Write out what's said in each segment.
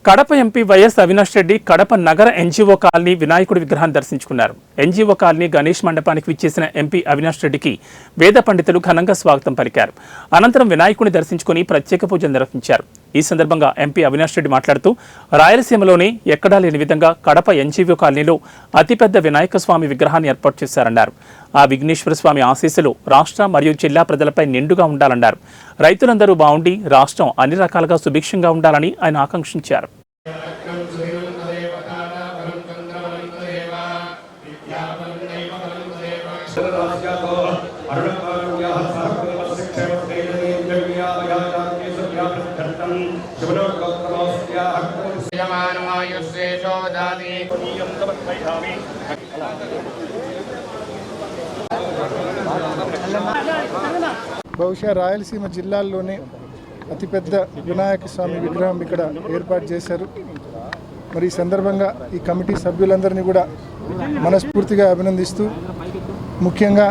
Kadapa MP YS Avinash Reddy Kadapa నగర NGO colony వినాయకుడి విగ్రహాన్ని దర్శించుకున్నారు. ఎన్జీఓ కాలనీ గణేష్ మండపానికి విచ్చేసిన ఎంపీ అవినాష్ రెడ్డికి వేద పండితులు ఘనంగా స్వాగతం పలికారు. అనంతరం వినాయకుడిని దర్శించుకుని ప్రత్యేక పూజలు నిర్వహించారు. ఈ సందర్భంగా ఎంపీ అవినాష్ రెడ్డి మాట్లాడుతూ రాయలసీమలోనే ఎక్కడా లేని విధంగా కడప ఎన్జీఓ కాలనీలో అతిపెద్ద వినాయక స్వామి విగ్రహాన్ని ఏర్పాటు చేశారన్నారు. ఆ విఘ్నేశ్వర స్వామి ఆశీస్సులు రాష్ట్ర మరియు జిల్లా ప్రజలపై నిండుగా ఉండాలన్నారు. రైతులందరూ బాగుండి రాష్ట్రం అన్ని రకాలుగా సుభిక్షంగా ఉండాలని ఆయన ఆకాంక్షించారు. బహుశా రాయలసీమ జిల్లాల్లోనే అతిపెద్ద వినాయక స్వామి విగ్రహం ఇక్కడ ఏర్పాటు చేశారు. మరి ఈ సందర్భంగా ఈ కమిటీ సభ్యులందరినీ కూడా మనస్ఫూర్తిగా అభినందిస్తూ, ముఖ్యంగా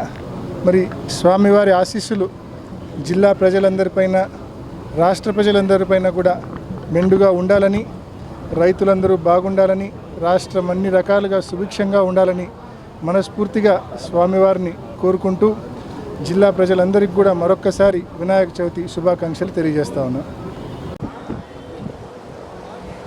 మరి స్వామివారి ఆశీస్సులు జిల్లా ప్రజలందరిపైన, రాష్ట్ర ప్రజలందరిపైన కూడా మెండుగా ఉండాలని, రైతులందరూ బాగుండాలని, రాష్ట్రం అన్ని రకాలుగా సుభిక్షంగా ఉండాలని మనస్ఫూర్తిగా స్వామివారిని కోరుకుంటూ జిల్లా ప్రజలందరికీ కూడా మరొక్కసారి వినాయక చవితి శుభాకాంక్షలు తెలియజేస్తా ఉన్నా.